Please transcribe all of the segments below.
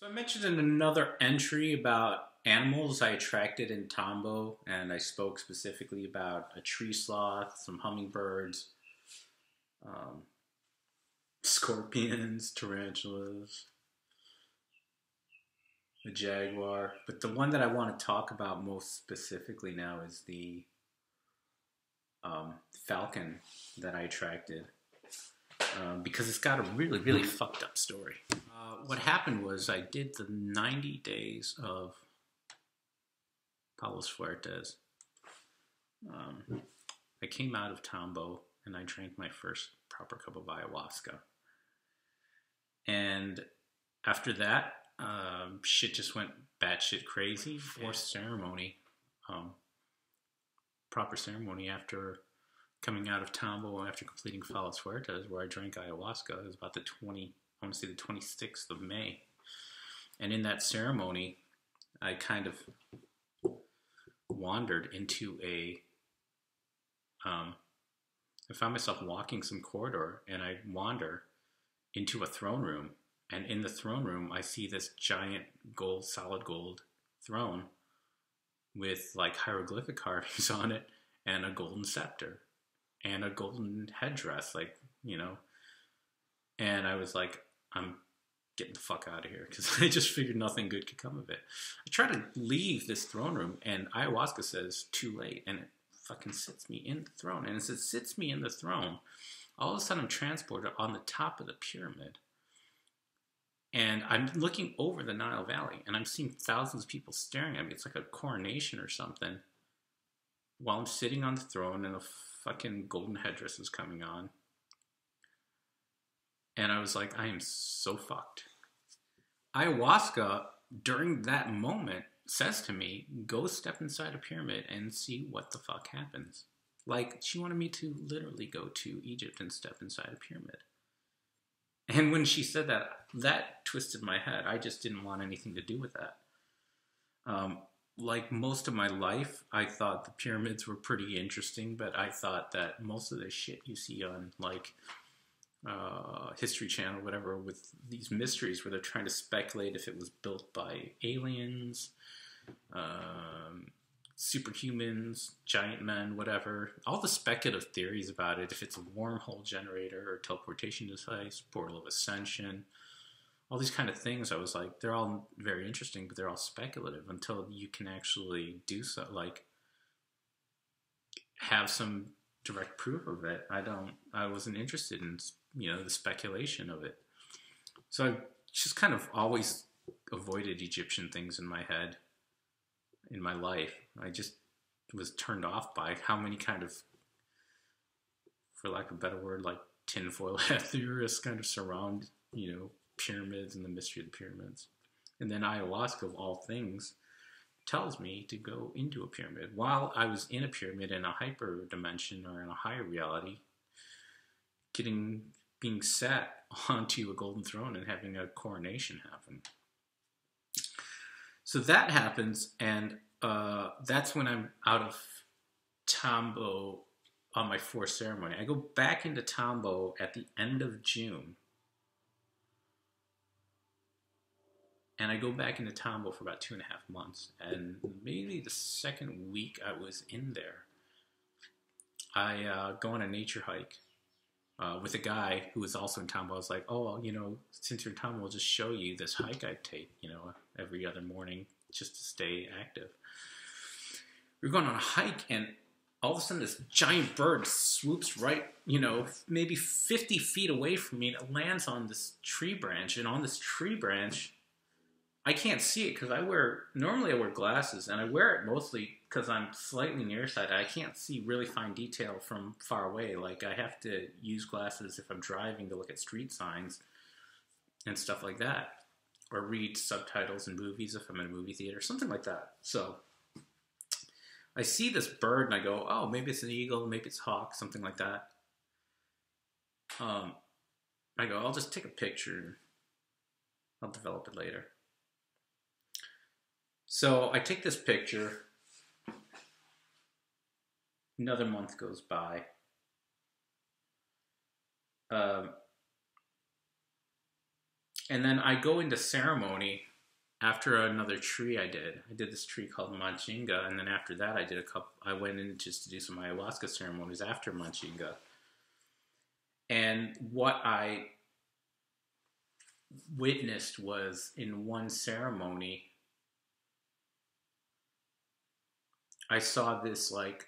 So I mentioned in another entry about animals I attracted in Tambo, and I spoke specifically about a tree sloth, some hummingbirds, um, scorpions, tarantulas, a jaguar. But the one that I want to talk about most specifically now is the falcon that I attracted because it's got a really, really fucked up story. What happened was I did the 90 days of Palos Fuertes. I came out of Tambo and I drank my first proper cup of ayahuasca. And after that, shit just went batshit crazy. Forced ceremony, proper ceremony after coming out of Tambo and after completing Palos Fuertes, where I drank ayahuasca. It was about I want to say the 26th of May. And in that ceremony, I kind of wandered into I found myself walking some corridor and I wander into a throne room. And in the throne room, I see this giant solid gold throne with like hieroglyphic carvings on it and a golden scepter and a golden headdress, and I was like, I'm getting the fuck out of here because I just figured nothing good could come of it. I try to leave this throne room and ayahuasca says too late, and it fucking sits me in the throne. And as it sits me in the throne, all of a sudden I'm transported on the top of the pyramid. And I'm looking over the Nile Valley and I'm seeing thousands of people staring at me. It's like a coronation or something. While I'm sitting on the throne and a fucking golden headdress is coming on. And I was like, I am so fucked. Ayahuasca, during that moment, says to me, go step inside a pyramid and see what the fuck happens. Like, she wanted me to literally go to Egypt and step inside a pyramid. And when she said that, that twisted my head. I just didn't want anything to do with that. Like most of my life, I thought the pyramids were pretty interesting, but I thought that most of the shit you see on, like, History Channel, whatever, with these mysteries where they're trying to speculate if it was built by aliens, superhumans, giant men, whatever. All the speculative theories about it, if it's a wormhole generator or teleportation device, portal of ascension, all these kind of things, I was like, they're all very interesting, but they're all speculative until you can actually do so, like, have some direct proof of it. I wasn't interested in, the speculation of it. So I just kind of always avoided Egyptian things in my head, in my life. I just was turned off by how many kind of, for lack of a better word, like tinfoil hat theorists kind of surround, pyramids and the mystery of the pyramids. And then ayahuasca, of all things, tells me to go into a pyramid. While I was in a pyramid in a hyper dimension or in a higher reality, being sat onto a golden throne and having a coronation happen. So that happens, and that's when I'm out of Tambo on my fourth ceremony. I go back into Tambo at the end of June. And I go back into Tambo for about 2.5 months. And maybe the second week I was in there, I go on a nature hike with a guy who was also in Tambo. I was like, since you're in Tambo, I'll just show you this hike I take, every other morning just to stay active. We were going on a hike, and all of a sudden this giant bird swoops right, maybe 50 feet away from me, and it lands on this tree branch. And on this tree branch, I can't see it because normally I wear glasses, and I wear it mostly because I'm slightly nearsighted. I can't see really fine detail from far away. Like, I have to use glasses if I'm driving to look at street signs and stuff like that, or read subtitles in movies if I'm in a movie theater, something like that. So I see this bird and I go, oh, maybe it's an eagle, maybe it's a hawk, something like that. I go, I'll just take a picture and I'll develop it later. So I take this picture. Another month goes by. And then I go into ceremony after another tree I did. I did this tree called Manchinga, and then after that I went in just to do some ayahuasca ceremonies after Manchinga. And what I witnessed was in one ceremony, I saw this like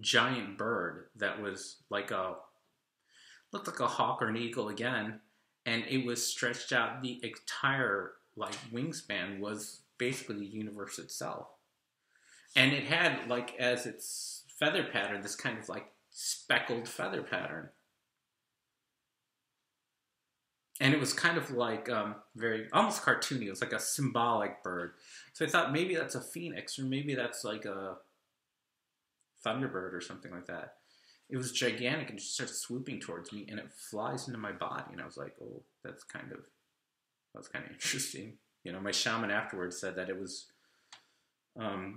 giant bird that was like looked like a hawk or an eagle again, and it was stretched out. The entire like wingspan was basically the universe itself, and it had like as its feather pattern this kind of like speckled feather pattern, and it was kind of like very almost cartoony. It was like a symbolic bird. So I thought maybe that's a phoenix, or maybe that's like a thunderbird or something like that. It was gigantic and just starts swooping towards me, and it flies into my body. And I was like, "Oh, that's kind of interesting." You know, my shaman afterwards said that it was.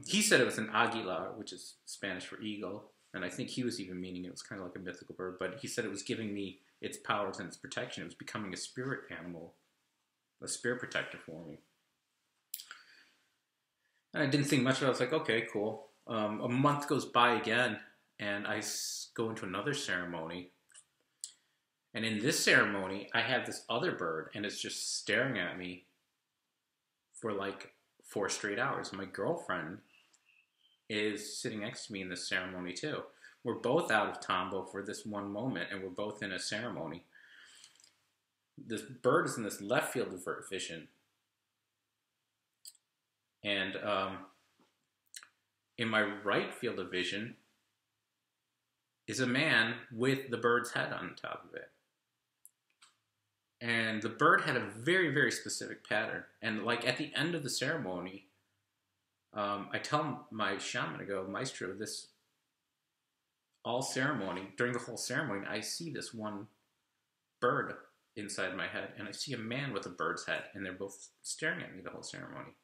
He said it was an águila, which is Spanish for eagle, and I think he was even meaning it was kind of like a mythical bird. But he said it was giving me its powers and its protection. It was becoming a spirit animal, a spirit protector for me. And I didn't think much of it. I was like, "Okay, cool." A month goes by again, and I go into another ceremony. And in this ceremony, I have this other bird, and it's just staring at me for like 4 straight hours. And my girlfriend is sitting next to me in this ceremony too. We're both out of tambo for this one moment, and we're both in a ceremony. This bird is in this left field of vision. And in my right field of vision is a man with the bird's head on top of it. And the bird had a very, very specific pattern. And like at the end of the ceremony, I tell my shaman, I go, "Maestro, this all ceremony, during the whole ceremony, I see this one bird inside my head, and I see a man with a bird's head, and they're both staring at me the whole ceremony."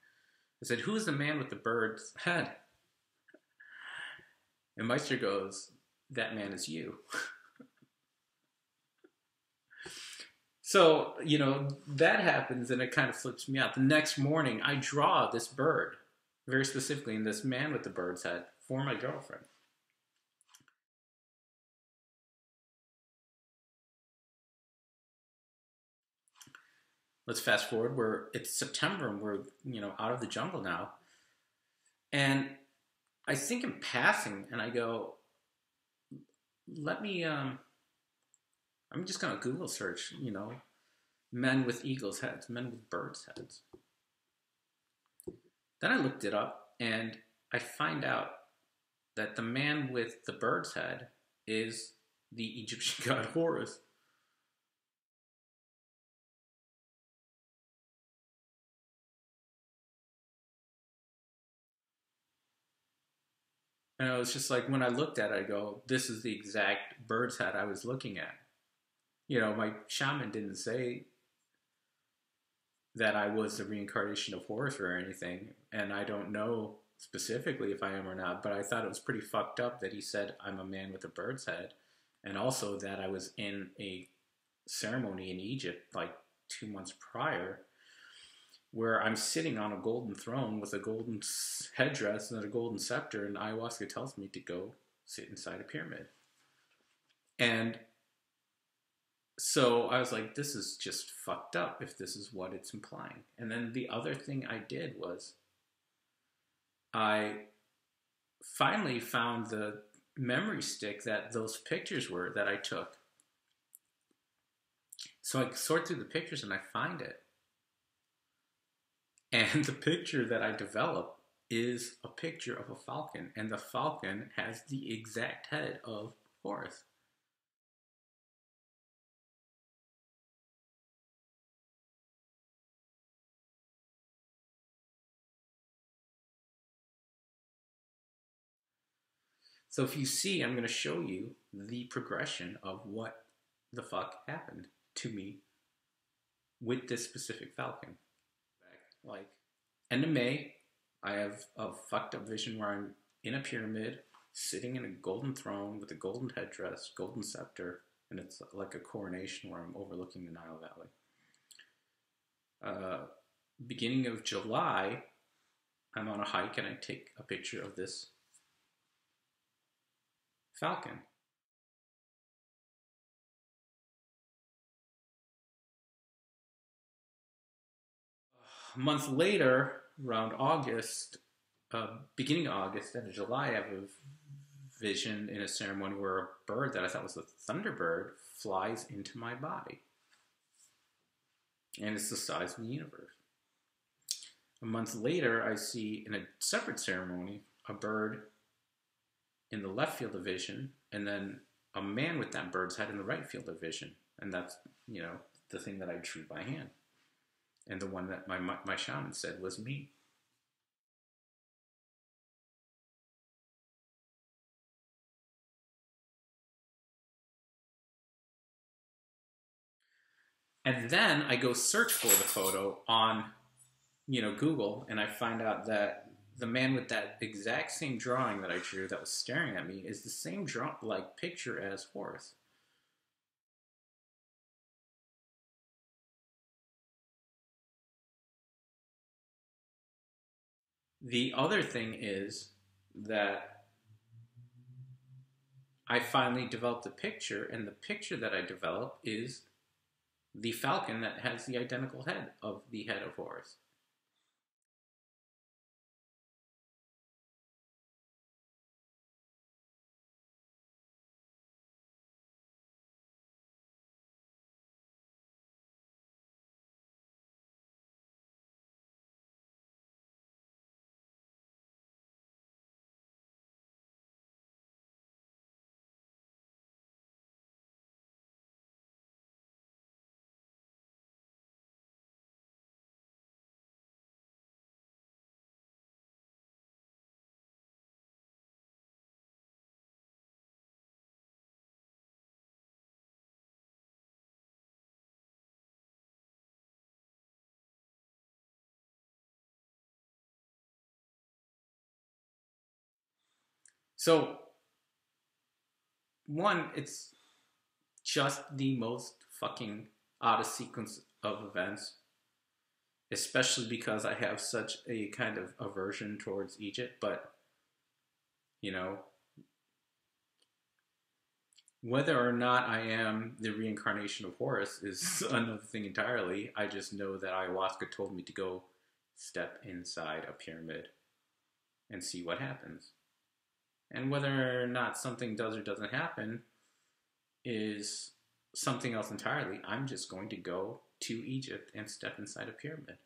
I said, "Who's the man with the bird's head?" And Meister goes, "That man is you." So, you know, that happens, and it kind of flips me out. The next morning, I draw this bird, very specifically, in this man with the bird's head, for my girlfriend. Let's fast forward. It's September, and we're, you know, out of the jungle now. And I think in passing, and I go, let me, I'm just going to Google search, you know, men with eagles' heads, men with birds' heads. Then I looked it up, and I find out that the man with the bird's head is the Egyptian god Horus. And I was just like, when I looked at it, I go, this is the exact bird's head I was looking at. You know, my shaman didn't say that I was the reincarnation of Horus or anything, and I don't know specifically if I am or not, but I thought it was pretty fucked up that he said I'm a man with a bird's head, and also that I was in a ceremony in Egypt like 2 months prior where I'm sitting on a golden throne with a golden headdress and a golden scepter, and ayahuasca tells me to go sit inside a pyramid. And so I was like, this is just fucked up if this is what it's implying. And then the other thing I did was I finally found the memory stick that those pictures were that I took. So I sort through the pictures and I find it. And the picture that I developed is a picture of a falcon. And the falcon has the exact head of Horus. So if you see, I'm going to show you the progression of what the fuck happened to me with this specific falcon. Like, end of May, I have a fucked up vision where I'm in a pyramid, sitting in a golden throne with a golden headdress, golden scepter, and it's like a coronation where I'm overlooking the Nile Valley. Beginning of July, I'm on a hike and I take a picture of this falcon. A month later, around August, beginning of August, end of July, I have a vision in a ceremony where a bird that I thought was a thunderbird flies into my body. And it's the size of the universe. A month later, I see in a separate ceremony a bird in the left field of vision, and then a man with that bird's head in the right field of vision. And that's, the thing that I drew by hand. And the one that my shaman said was me. And then I go search for the photo on, Google, and I find out that the man with that exact same drawing that I drew that was staring at me is the same picture as Horace. The other thing is that I finally developed a picture, and the picture that I developed is the falcon that has the identical head of the head of Horus. So, one, it's just the most fucking oddest sequence of events, especially because I have such a kind of aversion towards Egypt. But, you know, whether or not I am the reincarnation of Horus is another thing entirely. I just know that ayahuasca told me to go step inside a pyramid and see what happens. And whether or not something does or doesn't happen is something else entirely. I'm just going to go to Egypt and step inside a pyramid.